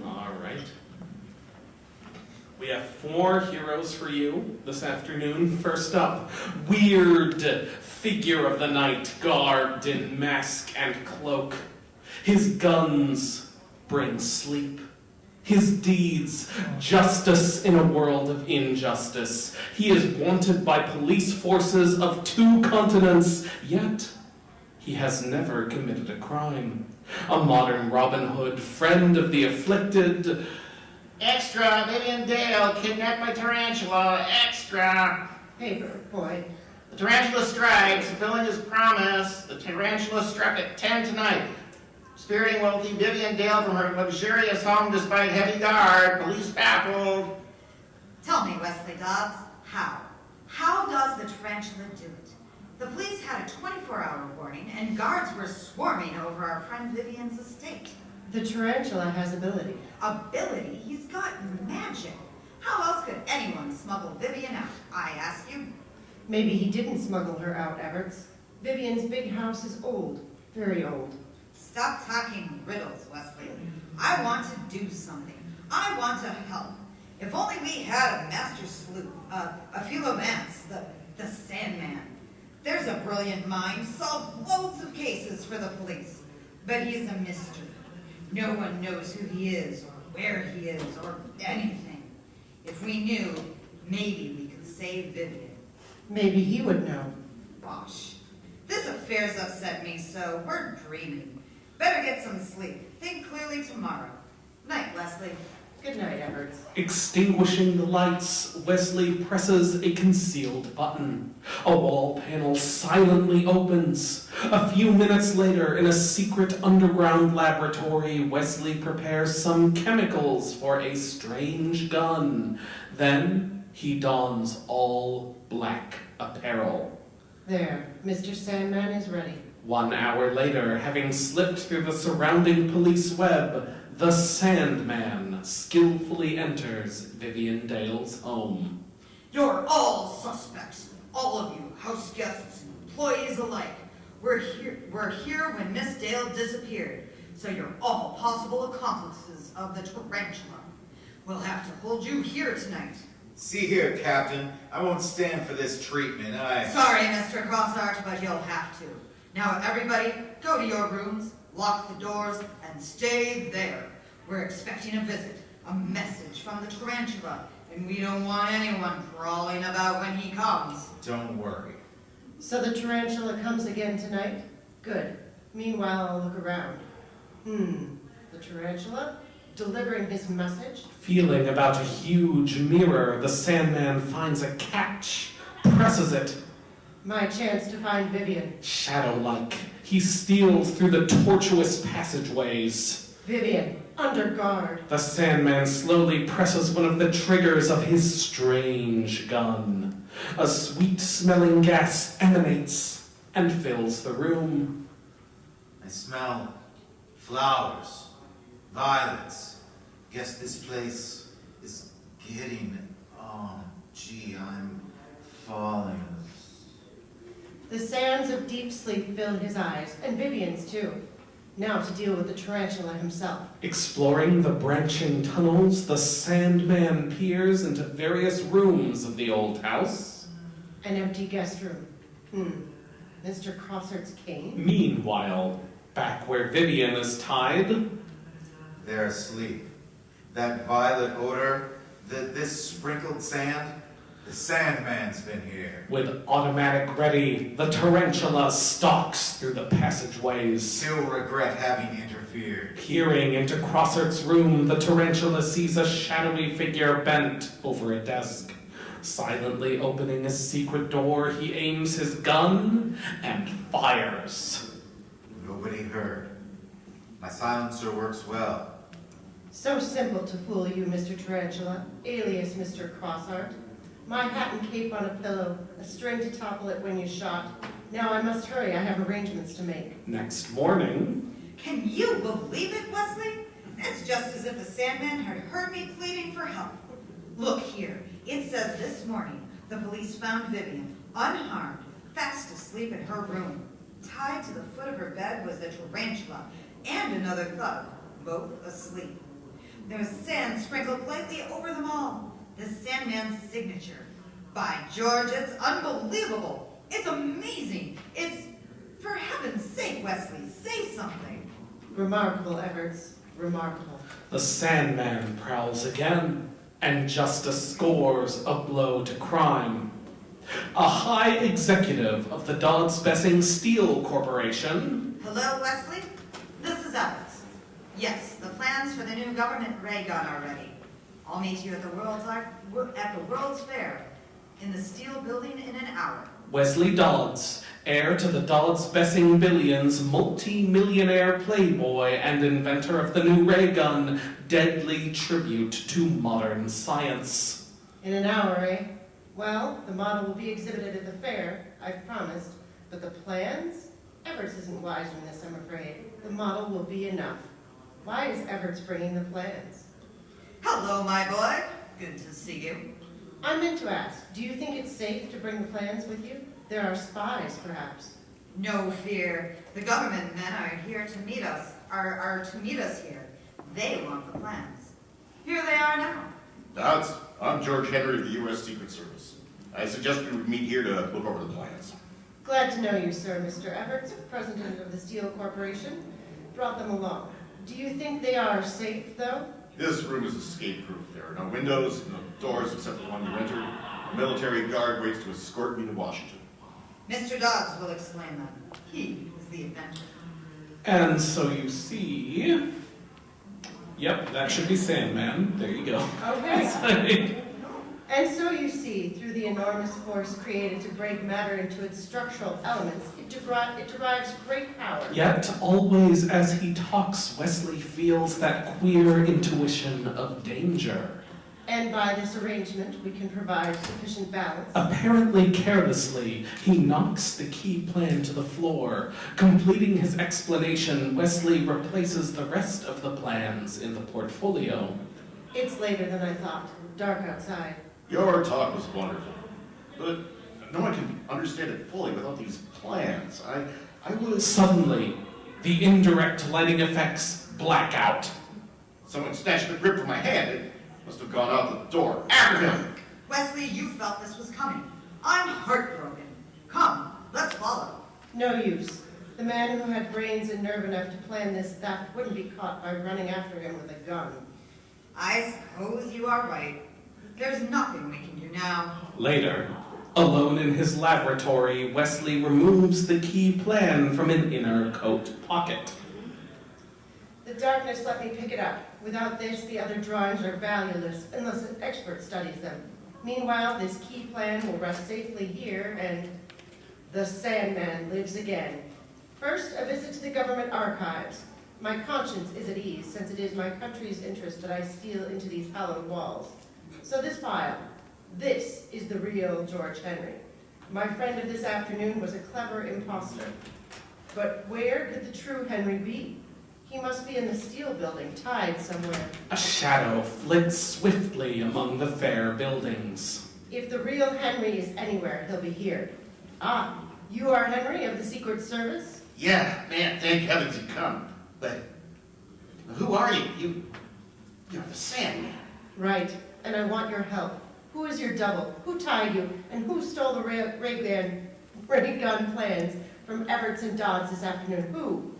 All right. We have 4 heroes for you this afternoon. First up, weird figure of the night, garbed in mask and cloak. His guns bring sleep. His deeds, justice in a world of injustice. He is wanted by police forces of 2 continents, yet he has never committed a crime. A modern Robin Hood, friend of the afflicted. Extra, Vivian Dale kidnapped my tarantula. Extra. Paper, boy. The tarantula strikes, fulfilling his promise. The tarantula struck at 10 tonight. Spiriting wealthy Vivian Dale from her luxurious home despite heavy guard. Police baffled. Tell me, Wesley Dobbs, how? How does the tarantula do it? The police had a 24-hour warning, and guards were swarming over our friend Vivian's estate. The tarantula has ability. Ability? He's got magic. How else could anyone smuggle Vivian out, I ask you? Maybe he didn't smuggle her out, Everts. Vivian's big house is old, very old. Stop talking riddles, Wesley. I want to do something. I want to help. If only we had a master sleuth, a phillip, the Sandman. There's a brilliant mind, solved loads of cases for the police. But he's a mystery. No one knows who he is, or where he is, or anything. If we knew, maybe we could save Vivian. Maybe he would know. Bosh. This affair's upset me so. We're dreaming. Better get some sleep. Think clearly tomorrow. Night, Leslie. Good night, Everts. Extinguishing the lights, Wesley presses a concealed button. A wall panel silently opens. A few minutes later, in a secret underground laboratory, Wesley prepares some chemicals for a strange gun. Then he dons all black apparel. There, Mr. Sandman is ready. 1 hour later, having slipped through the surrounding police web, the Sandman skillfully enters Vivian Dale's home. You're all suspects. All of you, house guests, employees alike. We're here when Miss Dale disappeared, so you're all possible accomplices of the tarantula. We'll have to hold you here tonight. See here, Captain. I won't stand for this treatment. Sorry, Mr. Crossart, but you'll have to. Now, everybody, go to your rooms, lock the doors, and stay there. We're expecting a visit, a message from the tarantula, and we don't want anyone crawling about when he comes. Don't worry. So the tarantula comes again tonight? Good. Meanwhile, I'll look around. The tarantula? Delivering his message? Feeling about a huge mirror, the Sandman finds a catch, presses it. My chance to find Vivian. Shadow-like, he steals through the tortuous passageways. Vivian, under guard. The Sandman slowly presses one of the triggers of his strange gun. A sweet-smelling gas emanates and fills the room. I smell flowers, violets. Guess this place is getting... I'm falling. The sands of deep sleep fill his eyes, and Vivian's too. Now to deal with the tarantula himself. Exploring the branching tunnels, the Sandman peers into various rooms of the old house. An empty guest room. Mr. Crossart's cane? Meanwhile, back where Vivian is tied... They're asleep. That violet odor, this sprinkled sand, the Sandman's been here. With automatic ready, the tarantula stalks through the passageways. He'll regret having interfered. Peering into Crossart's room, the tarantula sees a shadowy figure bent over a desk. Silently opening a secret door, he aims his gun and fires. Nobody heard. My silencer works well. So simple to fool you, Mr. Tarantula, alias Mr. Crossart. My hat and cape on a pillow, a string to topple it when you shot. Now I must hurry, I have arrangements to make. Next morning... Can you believe it, Wesley? It's just as if the Sandman had heard me pleading for help. Look here, it says this morning the police found Vivian, unharmed, fast asleep in her room. Tied to the foot of her bed was the tarantula and another thug. both asleep. There's sand sprinkled lightly over them all. The Sandman's signature. By George, it's unbelievable. It's amazing. It's, for heaven's sake, Wesley, say something. Remarkable, Everts. Remarkable. The Sandman prowls again, and justice scores a blow to crime. A high executive of the Dodds-Bessing Steel Corporation. Hello, Wesley? This is Evans. Yes, the plans for the new government ray gun are ready. I'll meet you at the World's Fair in the Steel Building in an hour. Wesley Dodds, heir to the Dodds-Bessing Billions, multi-millionaire playboy and inventor of the new ray gun, deadly tribute to modern science. In an hour, eh? Well, the model will be exhibited at the fair, I've promised. But the plans? Everts isn't wise in this, I'm afraid. The model will be enough. Why is Everts bringing the plans? Hello, my boy. Good to see you. I meant to ask, do you think it's safe to bring the plans with you? There are spies, perhaps. No fear. The government men are here to meet us, are to meet us here. They want the plans. Here they are now. Dodds, I'm George Henry of the U.S. Secret Service. I suggest we meet here to look over the plans. Glad to know you, sir. Mr. Everts, president of the Steel Corporation, brought them along. Do you think they are safe, though? This room is escape-proof. There are no windows, no doors except the one you enter. A military guard waits to escort me to Washington. Mr. Dodds will explain that. He is the inventor. And so you see... Yep, that should be Sandman. There you go. Okay. And so you see, through the enormous force created to break matter into its structural elements, it derives great power. Yet, always as he talks, Wesley feels that queer intuition of danger. And by this arrangement, we can provide sufficient balance. Apparently carelessly, he knocks the key plan to the floor. Completing his explanation, Wesley replaces the rest of the plans in the portfolio. It's later than I thought. Dark outside. Your talk was wonderful, but no one can understand it fully without these plans. I was... Suddenly, the indirect lighting effects black out. Someone snatched the grip from my hand. It must have gone out the door. After him! Wesley, you felt this was coming. I'm heartbroken. Come, let's follow. No use. The man who had brains and nerve enough to plan this theft wouldn't be caught by running after him with a gun. I suppose you are right. There's nothing we can do now. Later, alone in his laboratory, Wesley removes the key plan from an inner coat pocket. The darkness let me pick it up. Without this, the other drawings are valueless unless an expert studies them. Meanwhile, this key plan will rest safely here, and the Sandman lives again. First, a visit to the government archives. My conscience is at ease, since it is my country's interest that I steal into these hallowed walls. So this file, this is the real George Henry. My friend of this afternoon was a clever imposter. But where could the true Henry be? He must be in the steel building, tied somewhere. A shadow flits swiftly among the fair buildings. If the real Henry is anywhere, he'll be here. Ah, you are Henry of the Secret Service? Yeah, man, thank heavens you come. But who are you? You're the Sandman. Right, and I want your help. Who is your double? Who tied you? And who stole the ray gun plans from Everts and Dodds this afternoon? Who?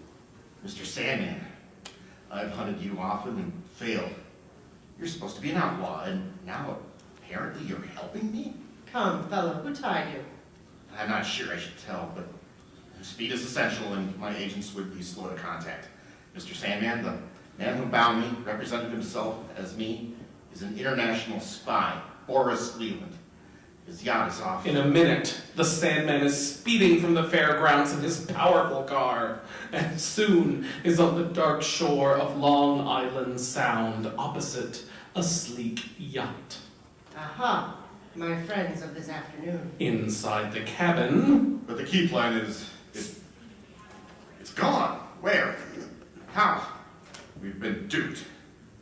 Mr. Sandman, I've hunted you often and failed. You're supposed to be an outlaw, and now apparently you're helping me? Come, fellow, who tied you? I'm not sure I should tell, but speed is essential, and my agents would be slow to contact. Mr. Sandman, the man who bound me, represented himself as me, is an international spy, Boris Leland. His yacht is off. In a minute, the Sandman is speeding from the fairgrounds in his powerful car, and soon is on the dark shore of Long Island Sound, opposite a sleek yacht. Aha, my friends of this afternoon. Inside the cabin, But the key plan is, it's gone. Where? How? We've been duped.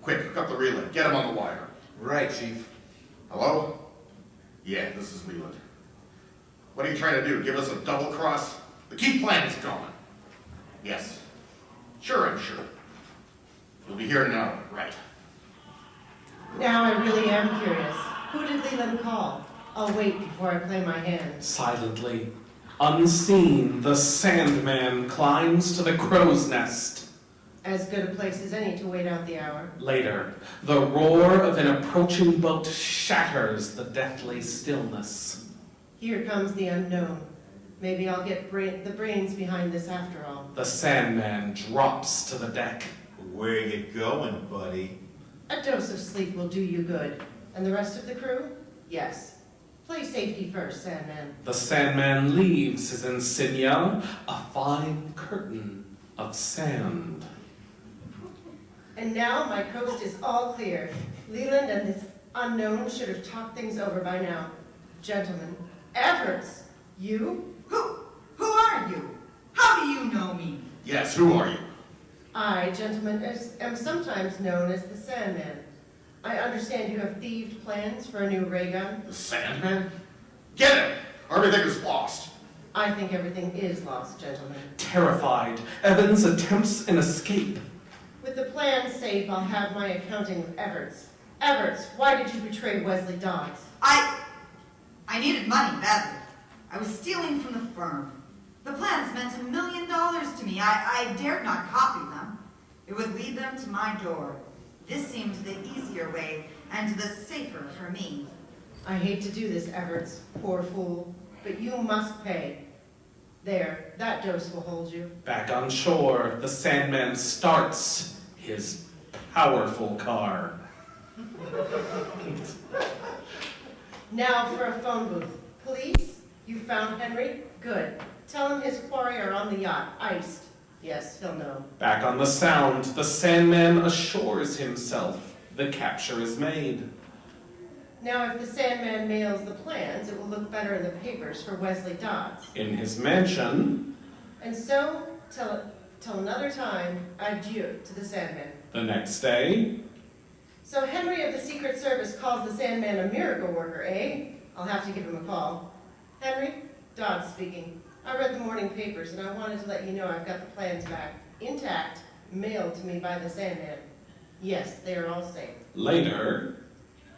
Quick, hook up the relay. Get him on the wire. Right, Chief. Hello? Yeah, this is Leland. What are you trying to do? Give us a double cross? The key plan is gone. Yes. Sure, I'm sure. You'll here now, right? Now I really am curious. Who did Leland call? I'll wait before I play my hand. Silently, unseen, the Sandman climbs to the crow's nest. As good a place as any to wait out the hour. Later, the roar of an approaching boat shatters the deathly stillness. Here comes the unknown. Maybe I'll get the brains behind this after all. The Sandman drops to the deck. Where you going, buddy? A dose of sleep will do you good. And the rest of the crew? Yes. Play safety first, Sandman. The Sandman leaves his insignia, a fine curtain of sand. And now my coast is all clear. Leland and this unknown should have talked things over by now. Gentlemen, Everts, you? Who are you? How do you know me? Yes, who are you? I, gentlemen, am sometimes known as the Sandman. I understand you have thieved plans for a new ray gun. The Sandman? Get him! Everything is lost. I think everything is lost, gentlemen. Terrified, Evans attempts an escape. With the plan safe, I'll have my accounting with Everts. Everts, why did you betray Wesley Dodds? I needed money badly. I was stealing from the firm. The plans meant $1 million to me. I dared not copy them. It would lead them to my door. This seemed the easier way and the safer for me. I hate to do this, Everts, poor fool, but you must pay. There, that dose will hold you. Back on shore, the Sandman starts his powerful car. Now for a phone booth. Police, you found Henry? Good. Tell him his quarry are on the yacht, iced. Yes, he'll know. Back on the Sound, the Sandman assures himself the capture is made. Now if the Sandman mails the plans, it will look better in the papers for Wesley Dodds. In his mansion, And so, till another time, adieu to the Sandman. the next day, So Henry of the Secret Service calls the Sandman a miracle worker, eh? I'll have to give him a call. Henry, Dodds speaking. I read the morning papers and I wanted to let you know I've got the plans back, intact, mailed to me by the Sandman. Yes, they are all safe. later,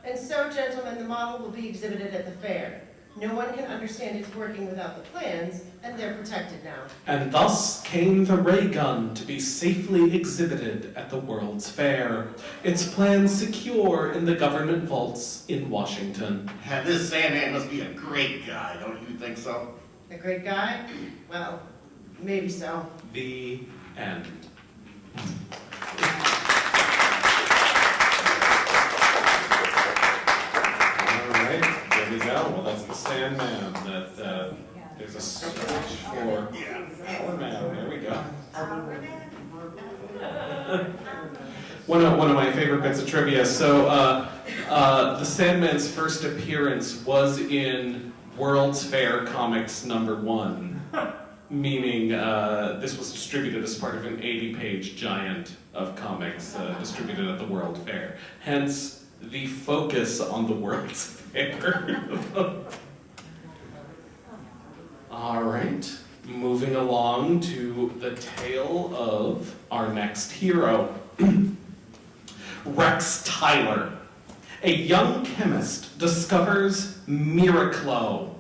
And so, gentlemen, the model will be exhibited at the fair. No one can understand its working without the plans, and they're protected now. and thus came the ray gun to be safely exhibited at the World's Fair, its plans secure in the government vaults in Washington. And this Sandman must be a great guy, don't you think so? A great guy? Well, maybe so. The end. There we go. Well, that's the Sandman. There's a search for Power Man. There we go. One of my favorite bits of trivia. So, the Sandman's first appearance was in World's Fair Comics #1, meaning this was distributed as part of an 80-page giant of comics distributed at the World Fair. Hence, the focus on the World's Fair. All right, moving along to the tale of our next hero. Rex Tyler, a young chemist, discovers Miraclo,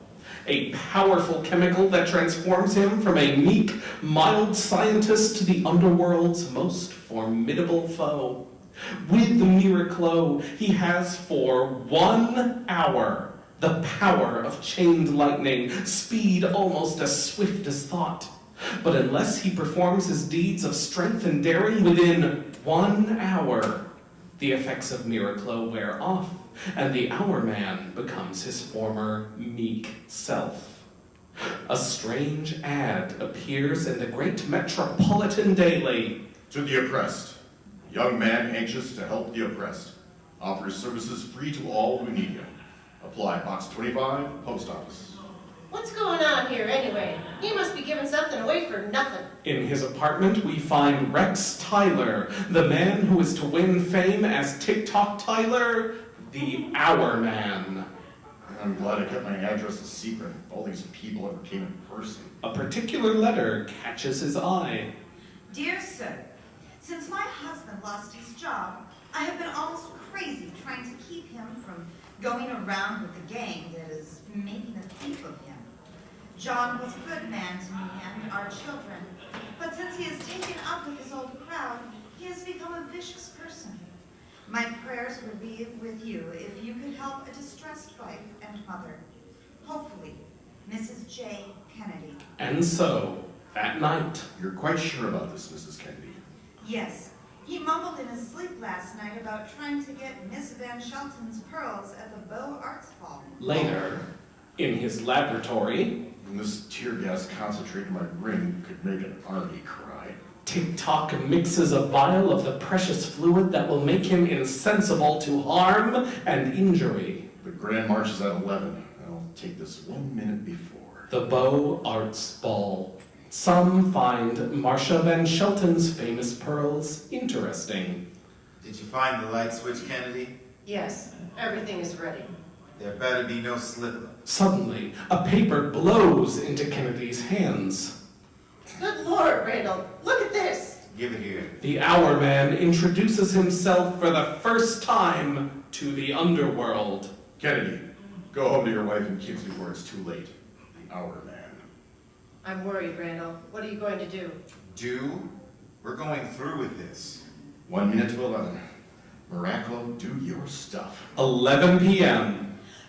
a powerful chemical that transforms him from a meek, mild scientist to the underworld's most formidable foe. With Miraclo, he has for 1 hour the power of chained lightning, speed almost as swift as thought. But unless he performs his deeds of strength and daring within 1 hour, the effects of Miraclo wear off, and the Hour Man becomes his former meek self. A strange ad appears in the great metropolitan daily. To the oppressed. Young man anxious to help the oppressed. Offers services free to all who need him. Apply Box 25, Post Office. What's going on here anyway? He must be giving something away for nothing. In his apartment, we find Rex Tyler, the man who is to win fame as TikTok Tyler, the Hour Man. I'm glad I kept my address a secret. All these people ever came in person. A particular letter catches his eye. Dear sir, since my husband husband lost his job, I have been almost crazy trying to keep him from going around with the gang that is making a thief of him. John was a good man to me and our children, but since he has taken up with his old crowd, he has become a vicious person. My prayers would be with you if you could help a distressed wife and mother. Hopefully, Mrs. J. Kennedy. And so, that night, You're quite sure about this, Mrs. Kennedy? Yes, he mumbled in his sleep last night about trying to get Miss Van Shelton's pearls at the Beaux Arts Ball. later, in his laboratory, And this tear gas concentrate in my ring could make an army cry. Tick-Tock mixes a vial of the precious fluid that will make him insensible to harm and injury. The Grand March is at 11. I'll take this 1 minute before. The Beaux Arts Ball. Some find Marcia Van Shelton's famous pearls interesting. Did you find the light switch, Kennedy? Yes, everything is ready. There better be no slip-up. Suddenly, a paper blows into Kennedy's hands. Good Lord, Randall, look at this. Give it here. The Hour Man introduces himself for the first time to the underworld. Kennedy, go home to your wife and kids before it's too late. The Hour Man. I'm worried, Randall. What are you going to do? Do? We're going through with this. 1 minute to 11. Miraclo, do your stuff. 11 p.m.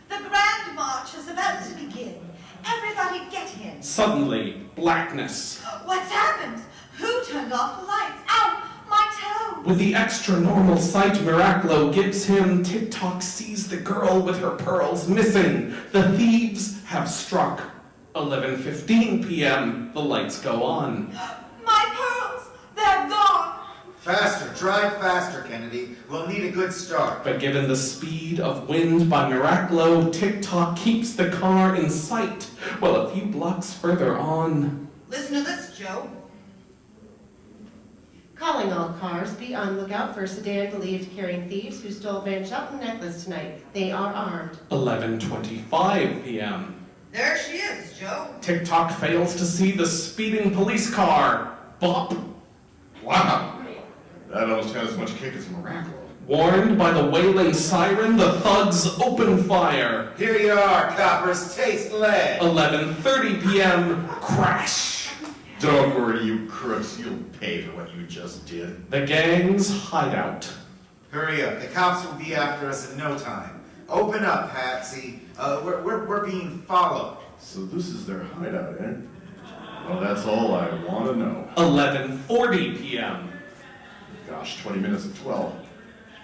The Grand March is about to begin. Everybody get in. Suddenly, blackness. What's happened? Who turned off the lights? Ow! My toe! With the extra normal sight Miraclo gives him, Tick-Tock sees the girl with her pearls missing. The thieves have struck. 11:15 p.m. The lights go on. My pearls! They're gone! Faster, drive faster, Kennedy. We'll need a good start. But given the speed of wind by Miraclo, Tick-Tock keeps the car in sight. Well, a few blocks further on. Listen to this, Joe. Calling all cars, be on lookout for a sedan believed carrying thieves who stole Van Shelton necklace tonight. They are armed. 11:25 p.m. There she is, Joe. Tick-Tock fails to see the speeding police car. Bop! Wow! That almost got as much kick as Miraclo. Warned by the wailing siren, the thugs open fire. Here you are, coppers. Taste lead. 11:30 p.m. Crash! Don't worry, you crooks. You'll pay for what you just did. The gang's hideout. Hurry up. The cops will be after us in no time. Open up, Patsy. We're being followed. So this is their hideout, eh? Well, that's all I want to know. 11:40 p.m. Gosh, 20 minutes to 12.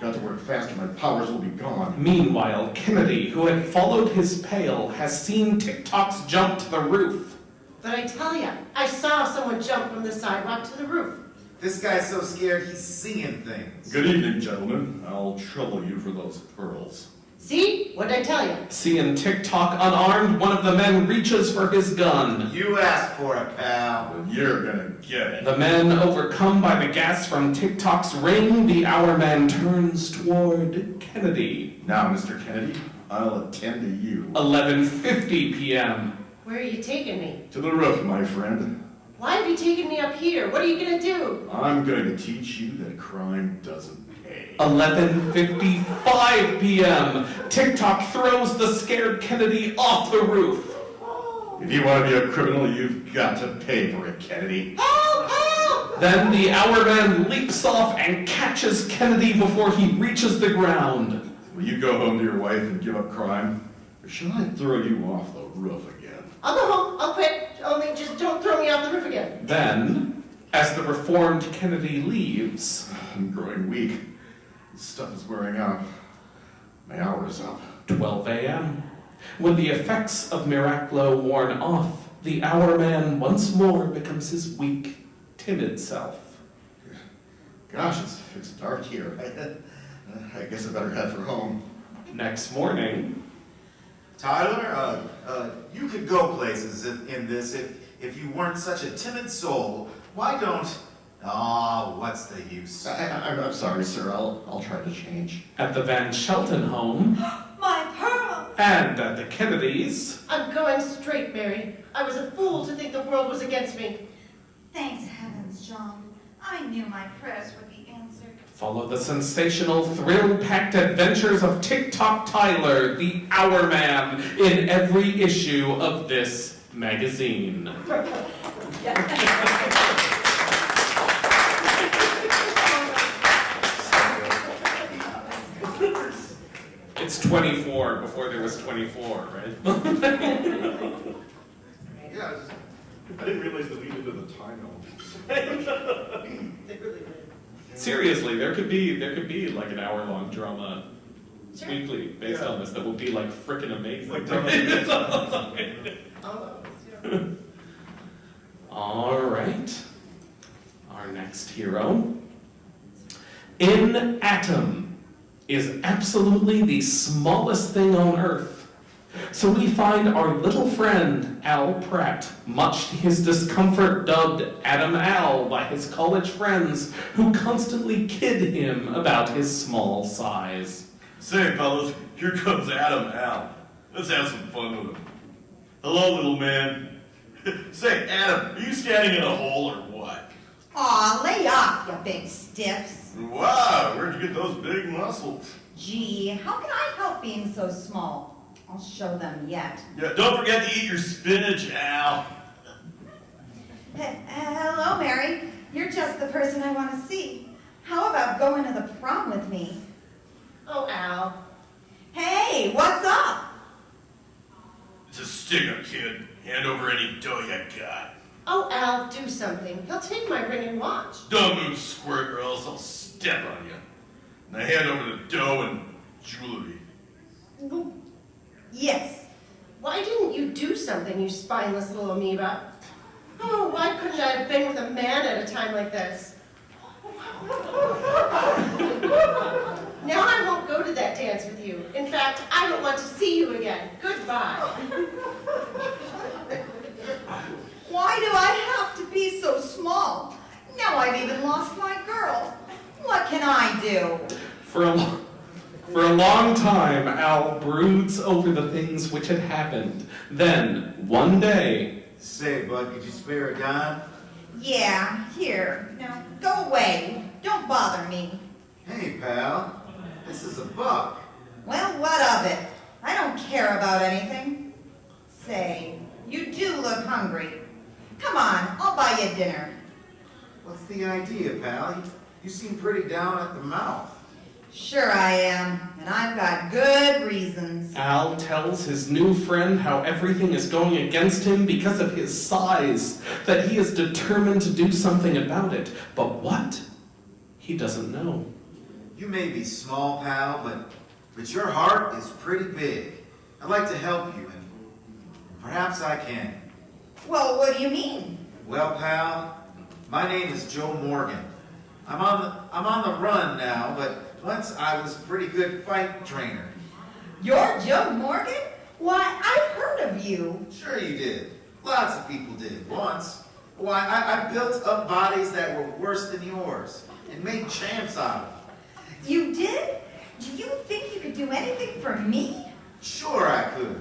Got to work faster, my powers will be gone. Meanwhile, Kennedy, who had followed his pail, has seen Tick-Tock's jump to the roof. But I tell ya, I saw someone jump from the sidewalk to the roof. This guy's so scared he's seeing things. Good evening, gentlemen. I'll trouble you for those pearls. See? What'd I tell ya? Seeing Tick-Tock unarmed, one of the men reaches for his gun. You asked for it, pal. Well, you're gonna get it. The men overcome by the gas from Tick-Tock's ring, the Hour Man turns toward Kennedy. Now, Mr. Kennedy, I'll attend to you. 11:50 p.m. Where are you taking me? To the roof, my friend. Why have you taken me up here? What are you gonna do? I'm going to teach you that crime doesn't pay. 11:55 p.m. Tick-Tock throws the scared Kennedy off the roof. If you want to be a criminal, you've got to pay for it, Kennedy. Help! Help! Then the Hour Man leaps off and catches Kennedy before he reaches the ground. Will you go home to your wife and give up crime? Or shall I throw you off the roof again? I'll go home. I'll quit. Only just don't throw me off the roof again. Then, as the reformed Kennedy leaves, I'm growing weak. This stuff is wearing out. My hour is up. 12 a.m. When the effects of Miraclo worn off, the Hour Man once more becomes his weak, timid self. Gosh, it's dark here. I guess I better head for home. Next morning, Tyler, you could go places in this if you weren't such a timid soul. Why don't... what's the use? I'm sorry, sir. I'll try to change. at the Van Shelton home, My pearls! and at the Kennedys, I'm going straight, Mary. I was a fool to think the world was against me. Thanks heavens, John. I knew my prayers would be answered. Follow the sensational, thrill-packed adventures of TikTok Tyler, the Hour Man, in every issue of this magazine. It's 24 before there was 24, right? Yeah, I didn't realize that we did the time elements. Seriously, there could be like an hour-long drama Sure. weekly based on this that would be like frickin' amazing. Like All right. Our next hero. In Atom is absolutely the smallest thing on Earth. So we find our little friend, Al Pratt, much to his discomfort dubbed Adam Al by his college friends, who constantly kid him about his small size. Say, fellas, here comes Adam Al. Let's have some fun with him. Hello, little man. Say, Adam, are you standing in a hole or what? Aw, lay off, you big stiffs. Wow, where'd you get those big muscles? Gee, how can I help being so small? I'll show them yet. Yeah, don't forget to eat your spinach, Al. Hello, Mary. You're just the person I want to see. How about going to the prom with me? Oh, Al. Hey, what's up? It's a stick-up, kid. Hand over any dough you got. Oh, Al, do something. He'll take my ring and watch. Don't move, squirt, or else I'll step on you. Now hand over the dough and jewelry. Yes. Why didn't you do something, you spineless little amoeba? Oh, why couldn't I have been with a man at a time like this? Now I won't go to that dance with you. In fact, I don't want to see you again. Goodbye. Why do I have to be so small? Now I've even lost my girl. What can I do? For a long time, Al broods over the things which had happened. Then, one day... Say, bud, could you spare a dime? Yeah, here. Now, go away. Don't bother me. Hey, pal, this is $1. Well, what of it? I don't care about anything. Say, you do look hungry. Come on, I'll buy you dinner. What's the idea, pal? You seem pretty down at the mouth. Sure I am, and I've got good reasons. Al tells his new friend how everything is going against him because of his size, that he is determined to do something about it. But what? He doesn't know. You may be small, pal, but your heart is pretty big. I'd like to help you, and perhaps I can. Well, what do you mean? Well, pal, my name is Joe Morgan. I'm on the run now, but once I was a pretty good fight trainer. You're Joe Morgan? Why, I've heard of you. Sure you did. Lots of people did once. Why, I built up bodies that were worse than yours and made champs out of them. You did? Do you think you could do anything for me? Sure I could.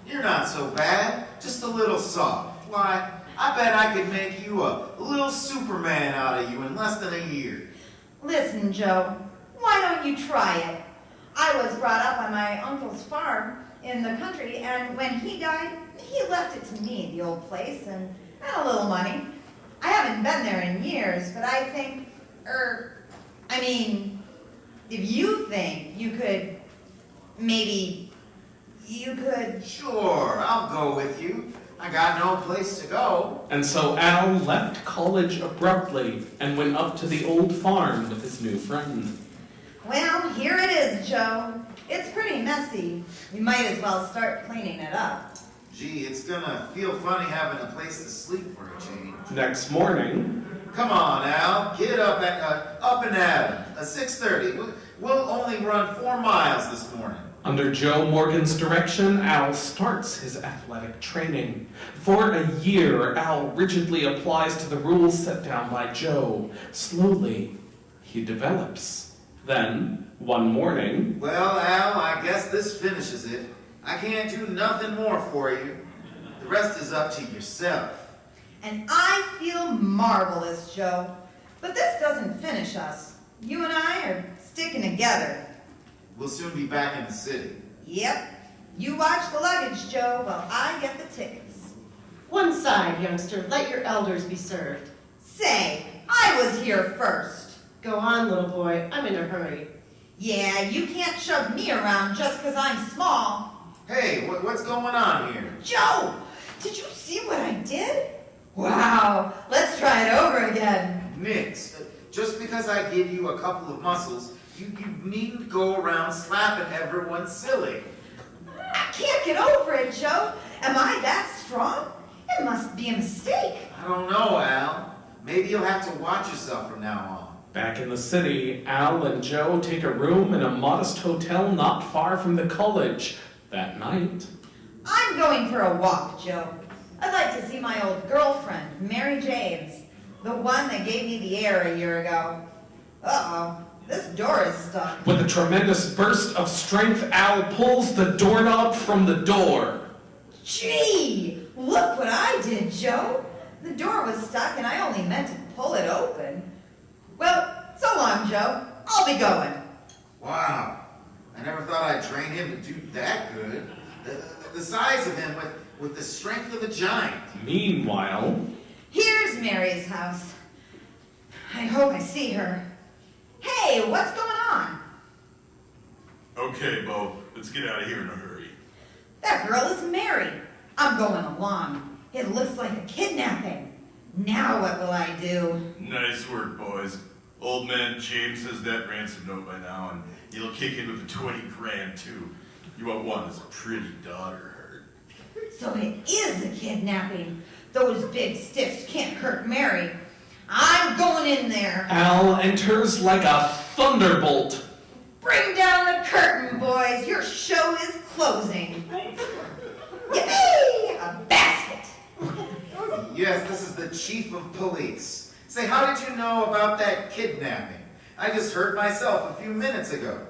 You're not so bad, just a little soft. Why, I bet I could make you a little Superman out of you in less than a year. Listen, Joe, why don't you try it? I was brought up on my uncle's farm in the country, and when he died, he left it to me, the old place, and a little money. I haven't been there in years, but I think, if you think you could, maybe you could... Sure, I'll go with you. I got no place to go. And so Al left college abruptly and went up to the old farm with his new friend. Well, here it is, Joe. It's pretty messy. We might as well start cleaning it up. Gee, it's gonna feel funny having a place to sleep for a change. Next morning, Come on, Al, get up and at 'em. 6:30. We'll only run 4 miles this morning. under Joe Morgan's direction, Al starts his athletic training. For a year, Al rigidly applies to the rules set down by Joe. Slowly, he develops. Then, one morning... Well, Al, I guess this finishes it. I can't do nothing more for you. The rest is up to yourself. And I feel marvelous, Joe. But this doesn't finish us. You and I are sticking together. We'll soon be back in the city. Yep. You watch the luggage, Joe, while I get the tickets. One side, youngster. Let your elders be served. Say, I was here first. Go on, little boy. I'm in a hurry. Yeah, you can't shove me around just 'cause I'm small. Hey, what's going on here? Joe, did you see what I did? Wow, let's try it over again. Nix, just because I give you a couple of muscles, you needn't go around slapping everyone silly. I can't get over it, Joe. Am I that strong? It must be a mistake. I don't know, Al. Maybe you'll have to watch yourself from now on. Back in the city, Al and Joe take a room in a modest hotel not far from the college. That night, I'm going for a walk, Joe. I'd like to see my old girlfriend, Mary James, the one that gave me the air a year ago. Uh-oh, this door is stuck. with a tremendous burst of strength, Al pulls the doorknob from the door. Gee, look what I did, Joe. The door was stuck and I only meant to pull it open. Well, so long, Joe. I'll be going. Wow. I never thought I'd train him to do that good. The size of him with the strength of a giant. Meanwhile, Here's Mary's house. I hope I see her. Hey, what's going on? Okay, Bo, let's get out of here in a hurry. That girl is Mary. I'm going along. It looks like a kidnapping. Now what will I do? Nice work, boys. Old man James has that ransom note by now, and he'll kick in with the 20 grand, too. You won't want his pretty daughter hurt. So it is a kidnapping. Those big sticks can't hurt Mary. I'm going in there. Al enters like a thunderbolt. Bring down the curtain, boys. Your show is closing. Yippee! A basket. Yes, this is the chief of police. Say, how did you know about that kidnapping? I just heard myself a few minutes ago.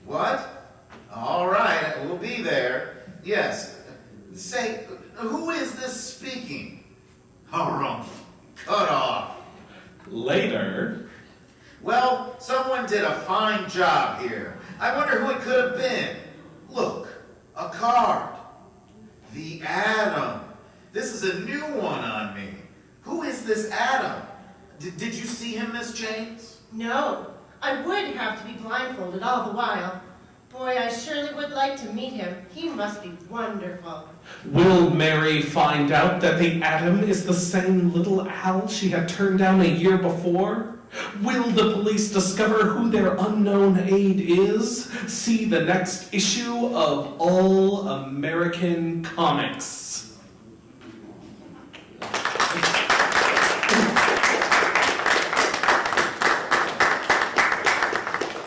What? All right, we'll be there. Yes. Say, who is this speaking? Harumph. Cut off. Later, Well, someone did a fine job here. I wonder who it could have been. Look, a card. The Atom. This is a new one on me. Who is this Atom? Did you see him, Miss James? No, I would have to be blindfolded all the while. Boy, I surely would like to meet him. He must be wonderful. will Mary find out that the Atom is the same little Al she had turned down a year before? Will the police discover who their unknown aide is? See the next issue of All American Comics.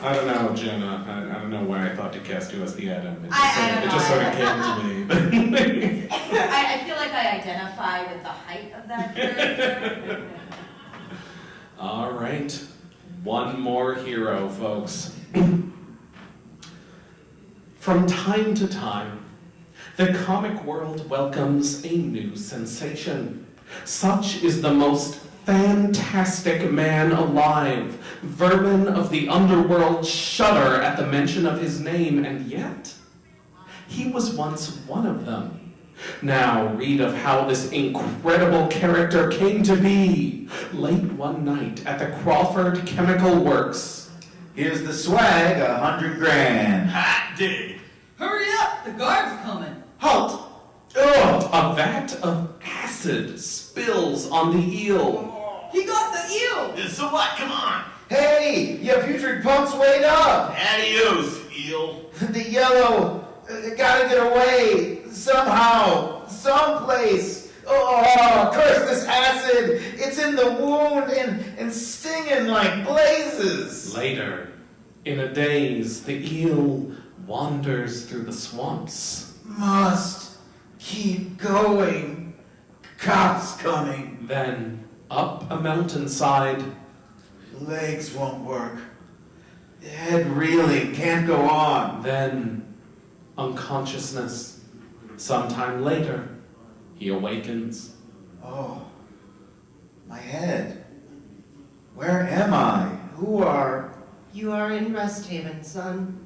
I don't know, Jenna. I don't know why I thought to cast you as the Atom. It just sort of came to me. I feel like I identify with the height of that character. All right. One more hero, folks. From time to time, the comic world welcomes a new sensation. Such is the most fantastic man alive. Vermin of the underworld shudder at the mention of his name, and yet, he was once one of them. Now read of how this incredible character came to be. Late one night at the Crawford Chemical Works. Here's the swag, 100 grand. Hot day. Hurry up, the guard's coming. Halt! Ugh! A vat of acid spills on the eel. He got the eel. So what? Come on. Hey, you putrid punks, wait up! Adios, eel. The yellow, gotta get away, somehow, someplace. Oh, curse this acid, it's in the wound and stinging like blazes. Later, in a daze, the eel wanders through the swamps. Must keep going, cops coming. Then, up a mountainside, Legs won't work, head reeling, can't go on. then unconsciousness. Sometime later, he awakens. Oh, my head. Where am I? Who are You are in Rest Haven, son.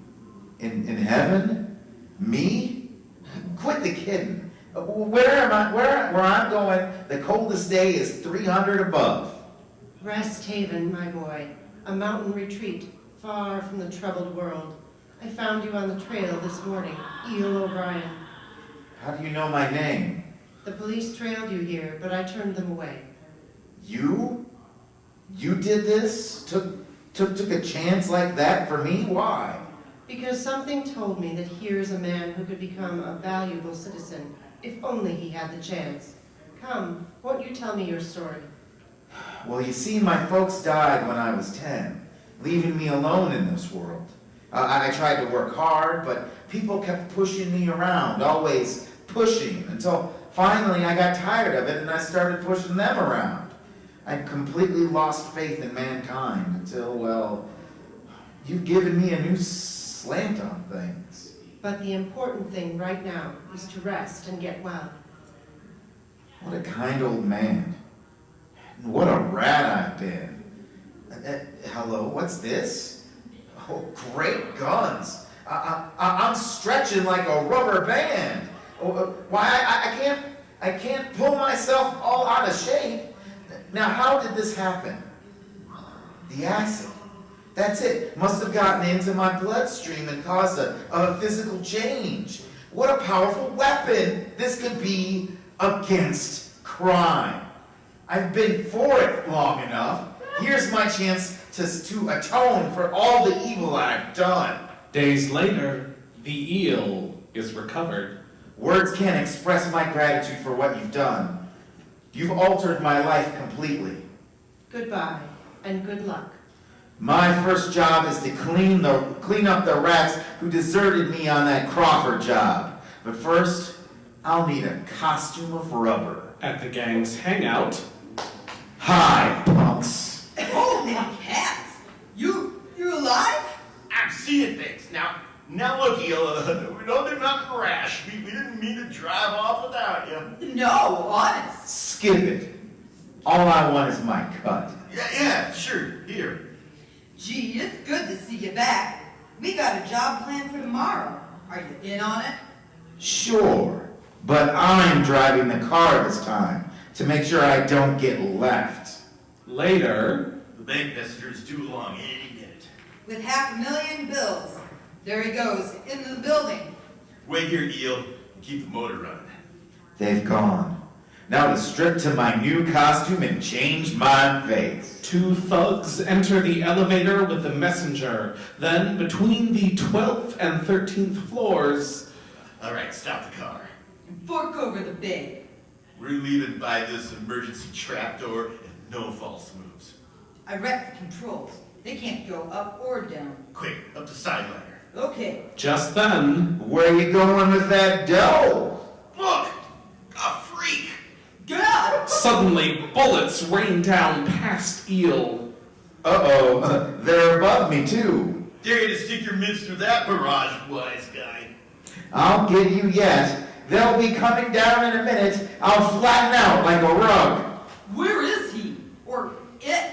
In heaven? Me? Quit the kidding. Where am I? Where I'm going, the coldest day is 300 above. Rest Haven, my boy. A mountain retreat, far from the troubled world. I found you on the trail this morning, Eel O'Brien. How do you know my name? The police trailed you here, but I turned them away. You? You did this? Took a chance like that for me? Why? Because something told me that here's a man who could become a valuable citizen, if only he had the chance. Come, won't you tell me your story? Well, you see, my folks died when I was 10, leaving me alone in this world. I tried to work hard, but people kept pushing me around, always pushing, until finally I got tired of it and I started pushing them around. I'd completely lost faith in mankind until, well, you've given me a new slant on things. But the important thing right now is to rest and get well. What a kind old man. What a rat I've been. Hello, what's this? Oh, great guns. I'm stretching like a rubber band. Why, I can't pull myself all out of shape. Now, how did this happen? The acid. That's it. Must have gotten into my bloodstream and caused a physical change. What a powerful weapon this could be against crime. I've been for it long enough. Here's my chance to atone for all the evil I've done. Days later, the eel is recovered. Words can't express my gratitude for what you've done. You've altered my life completely. Goodbye, and good luck. My first job is to clean up the rats who deserted me on that Crawford job. But first, I'll need a costume of rubber. At the gang's hangout, Hi, punks. Holy cats! You're alive? I'm seeing things. Now look, Eel, we don't do nothing rash. We didn't mean to drive off without you. No, honest. Skip it. All I want is my cut. Yeah, sure, here. Gee, it's good to see you back. We got a job planned for tomorrow. Are you in on it? Sure, but I'm driving the car this time to make sure I don't get left. later, The bank messenger's too long, he didn't get it. With $500,000 bills. There he goes, into the building. Wait here, Eel. Keep the motor running. They've gone. Now to strip to my new costume and change my face. two thugs enter the elevator with the messenger. Then, between the 12th and 13th floors, All right, stop the car. And fork over the big. We're leaving by this emergency trapdoor and no false moves. I wrecked the controls. They can't go up or down. Quick, up the side ladder. Okay. just then, Where you going with that dough? Look! A freak! God! suddenly bullets rain down past Eel. Uh-oh, they're above me too. Dare you to stick your mitts through that barrage, wise guy. I'll get you yet. They'll be coming down in a minute. I'll flatten out like a rug. Where is he? Or it?